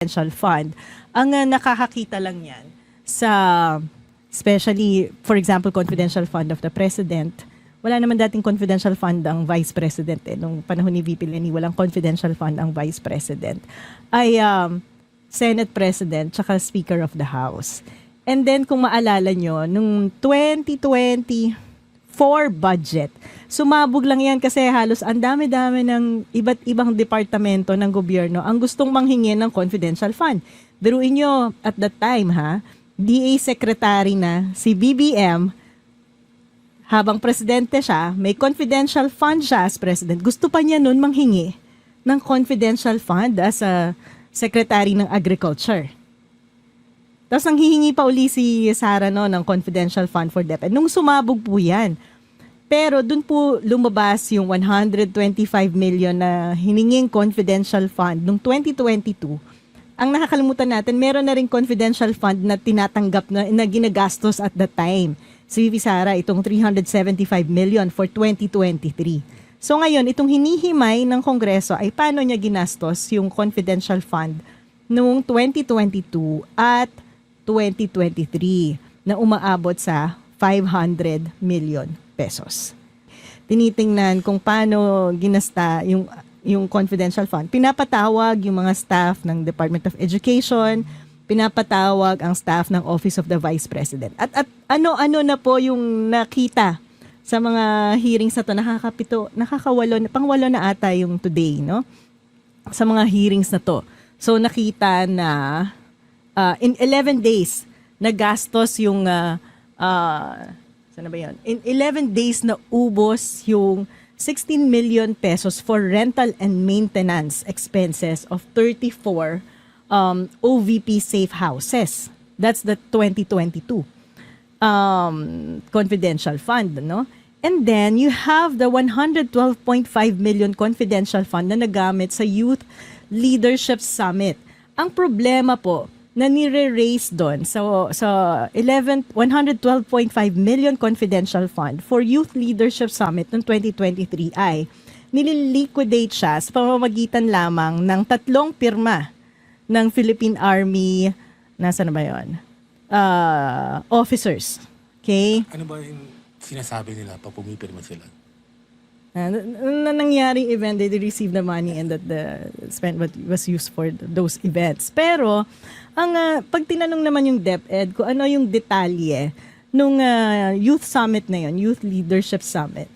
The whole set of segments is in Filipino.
confidential fund. Ang nakakakita lang yan sa, especially, for example, confidential fund of the president. Wala naman dating confidential fund ang vice president. Nung panahon ni VP Leni, walang confidential fund ang vice president. Ay Senate President tsaka Speaker of the House. And then kung maalala nyo, nung 2024 budget, sumabog lang yan kasi halos ang dami-dami ng iba't ibang departamento ng gobyerno ang gustong manghingi ng confidential fund. Biruin nyo, at that time DA Secretary na si BBM, habang presidente siya, may confidential fund siya as president. Gusto pa niya nun manghingi ng confidential fund as a Secretary ng Agriculture. Tapos nang hihingi pa uli si Sara ng confidential fund for DepEd. Nung sumabog po yan. Pero dun po lumabas yung 125 million na hininging confidential fund noong 2022. Ang nakakalimutan natin, meron na rin confidential fund na tinatanggap na ginagastos at that time. Si VP Sara, itong 375 million for 2023. So ngayon, itong hinihimay ng Kongreso ay paano niya ginastos yung confidential fund noong 2022 at 2023 na umaabot sa 500 million pesos. Tinitingnan kung paano ginasta yung confidential fund. Pinapatawag yung mga staff ng Department of Education, pinapatawag ang staff ng Office of the Vice President. At ano-ano na po yung nakita sa mga hearings na to, pangwalo na ata yung today, no? Sa mga hearings na to. So nakita na in 11 days nagastos yung saan ba yun? In 11 days na ubos yung 16 million pesos for rental and maintenance expenses of 34 OVP safe houses. That's the 2022 confidential fund, no? And then you have the 112.5 million confidential fund na nagamit sa Youth Leadership Summit. Ang problema po na nire-raise doon sa 112.5 million confidential fund for Youth Leadership Summit noong 2023 ay nililiquidate siya sa pamamagitan lamang ng 3 pirma ng Philippine Army, nasa na ba yun? Officers. Okay? Ano ba yung sinasabi nila pag pumipirma sila? Nangyaring event, they received the money and that spent what was used for those events. Pero, pag tinanong naman yung DepEd kung ano yung detalye nung youth summit na yun, Youth Leadership Summit,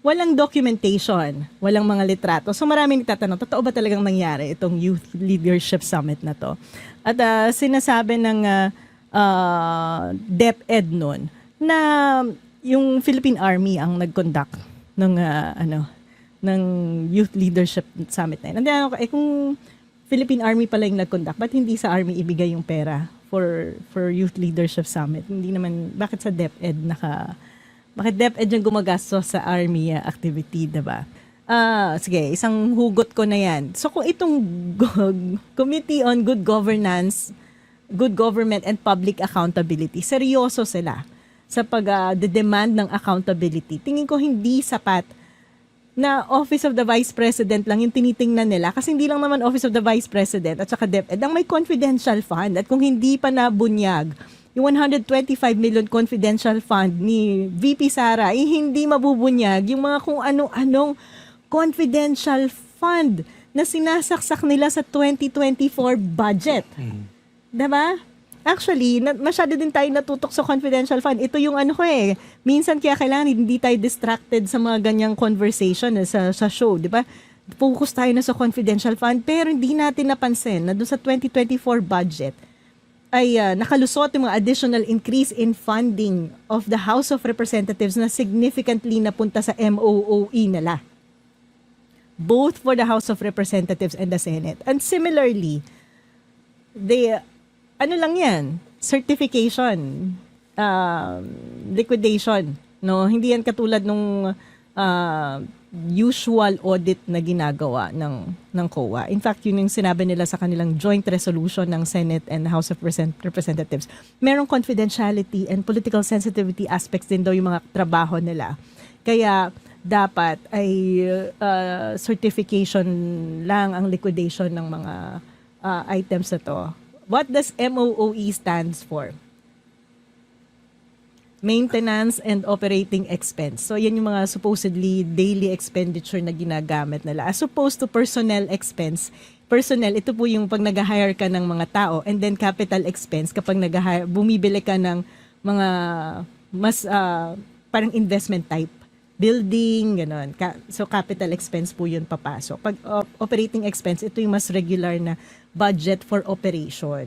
walang documentation, walang mga litrato. So maraming nagtatanong, totoo ba talagang nangyari itong Youth Leadership Summit na to? At sinasabi ng DepEd nun na yung Philippine Army ang nag-conduct ng ng Youth Leadership Summit na yun. Kung Philippine Army pala yung nag-conduct, ba't hindi sa Army ibigay yung pera for Youth Leadership Summit? Hindi naman, bakit sa DepEd bakit DepEd yung gumagastos sa Army activity, diba? Sige, isang hugot ko na yan. So kung itong Committee on Good Governance, Good Government and Public Accountability, seryoso sila sa pag-demand ng accountability. Tingin ko hindi sapat na Office of the Vice President lang yung tinitingnan nila kasi hindi lang naman Office of the Vice President at saka DepEd ang may confidential fund at kung hindi pa nabunyag yung 125 million confidential fund ni VP Sara hindi mabubunyag yung mga kung ano-anong confidential fund na sinasaksak nila sa 2024 budget. Diba? Actually, masyado din tayo natutok sa confidential fund. Ito yung minsan kaya kailangan hindi tayo distracted sa mga ganyang conversation sa show, di ba? Focus tayo na sa confidential fund, pero hindi natin napansin na doon sa 2024 budget ay nakalusot yung mga additional increase in funding of the House of Representatives na significantly napunta sa MOOE nila. Both for the House of Representatives and the Senate. And similarly, lang yan, certification, liquidation, no? Hindi yan katulad nung usual audit na ginagawa ng COA. In fact, yun yung sinabi nila sa kanilang joint resolution ng Senate and House of Representatives. Merong confidentiality and political sensitivity aspects din daw yung mga trabaho nila. Kaya dapat ay certification lang ang liquidation ng mga items na to. What does MOOE stands for? Maintenance and operating expense. So, yan yung mga supposedly daily expenditure na ginagamit nila. As opposed to personnel expense. Personnel, ito po yung pag nag-hire ka ng mga tao, and then capital expense kapag bumibili ka ng mga mas parang investment type. Building, gano'n. So, capital expense po yun papasok. Pag operating expense, ito yung mas regular na budget for operation.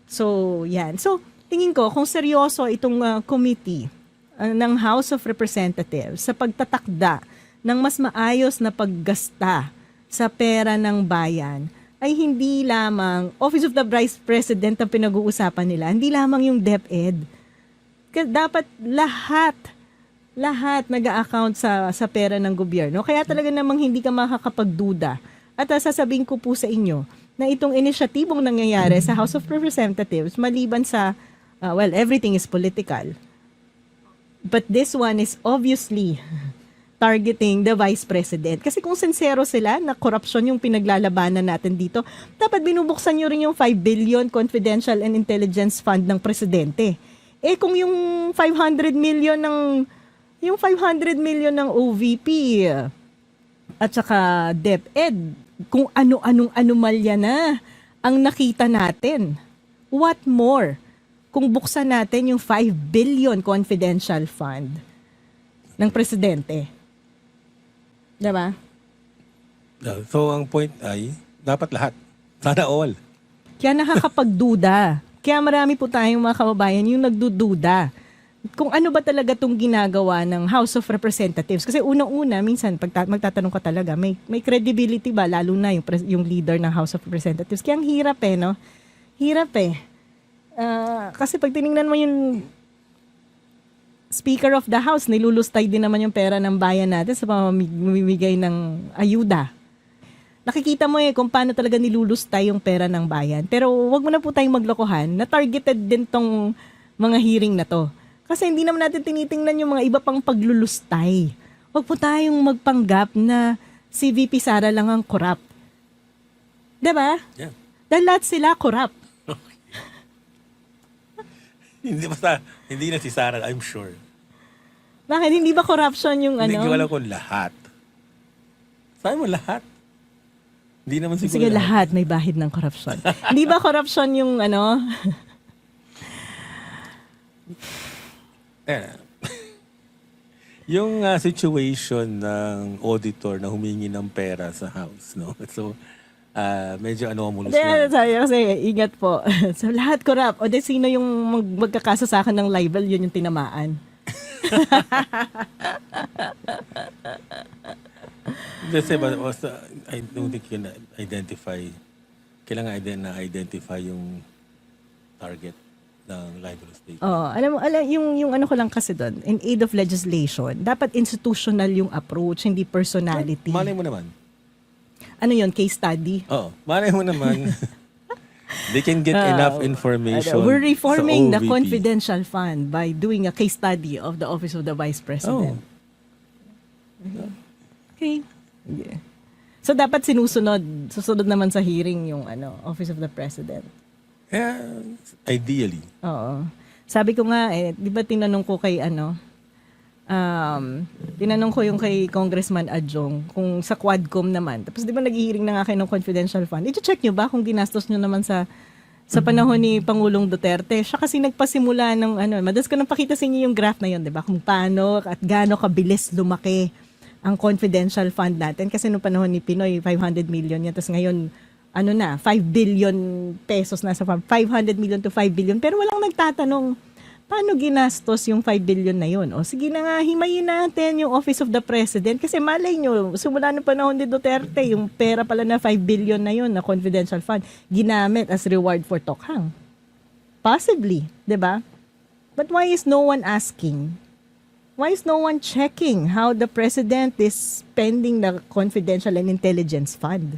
So, yan. So, tingin ko, kung seryoso itong committee ng House of Representatives sa pagtatakda ng mas maayos na paggasta sa pera ng bayan, ay hindi lamang Office of the Vice President ang pinag-uusapan nila, hindi lamang yung DepEd. Dapat lahat nag-a-account sa pera ng gobyerno. Kaya talaga namang hindi ka makakapagduda. At sasabihin ko po sa inyo na itong inisyatibong nangyayari sa House of Representatives, maliban sa everything is political. But this one is obviously targeting the Vice President. Kasi kung sincero sila na korupsyon yung pinaglalabanan natin dito, dapat binubuksan nyo rin yung 5 billion Confidential and Intelligence Fund ng Presidente. Kung yung 500 million ng OVP at saka DepEd, kung ano-anong anomalya na ang nakita natin. What more? Kung buksan natin yung 5 billion confidential fund ng presidente. Diba? So, ang point ay, dapat lahat. Sana all. Kaya nakakapagduda. Kaya marami po tayong mga kababayan yung nagdududa. Kung ano ba talaga itong ginagawa ng House of Representatives. Kasi unang-una, minsan, magtatanong ka talaga, may credibility ba? Lalo na yung leader ng House of Representatives. Kaya ang hirap no? Hirap kasi pag tinignan mo yung Speaker of the House, nilulustay din naman yung pera ng bayan natin sa pamamimigay ng ayuda. Nakikita mo kung paano talaga nilulustay yung pera ng bayan. Pero wag mo na po tayong maglokohan na targeted din tong mga hearing na to. Kasi hindi naman natin tinitingnan yung mga iba pang paglulustay. Wag po tayong magpanggap na si VP Sara lang ang corrupt. Diba? Yeah. Dahil lahat sila corrupt. Hindi na si Sarah, I'm sure. Bakit? Hindi ba corruption yung Hindi ko alam kung lahat. Sabi mo lahat. Hindi naman siguro Sige, lahat may bahid ng corruption. Hindi ba corruption yung yung situation ng auditor na humingi ng pera sa house, no? So, medyo mulus Hindi, lang. kasi ingat po. So, lahat corrupt. O di sino yung magkakaso sa akin ng libel, yun yung tinamaan. Kasi I don't think you can identify, kailangan na-identify yung target ng libel state. Alam yung ko lang kasi doon, in aid of legislation, dapat institutional yung approach, hindi personality. Malay mo naman. Ano yun, case study? Malay mo naman. They can get enough information. We're reforming sa the OVP. confidential fund by doing a case study of the Office of the Vice President. Okay. Yeah. So dapat susunod naman sa hearing yung Office of the President. Yeah, ideally. Oo. Sabi ko nga di ba tinanong ko kay tinanong ko yung kay Congressman Adjong kung sa Quadcom naman. Tapos di ba nag-hearing na nga kayo ng confidential fund? I-check nyo ba kung ginastos nyo naman sa panahon ni Pangulong Duterte? Siya kasi nagpasimula ng madalas ko nang pakita sa inyo yung graph na yun, di ba? Kung paano at gaano kabilis lumaki ang confidential fund natin. Kasi nung panahon ni Pinoy, 500 million yan. Tapos ngayon, 5 billion pesos na sa 500 million to 5 billion. Pero walang nagtatanong, paano ginastos yung 5 billion na yun? O sige na nga, himayin natin yung Office of the President. Kasi malay nyo, simula ng panahon ni Duterte, yung pera pala na 5 billion na yun na confidential fund, ginamit as reward for Tokhang. Possibly, di ba? But why is no one asking? Why is no one checking how the President is spending the confidential and intelligence fund?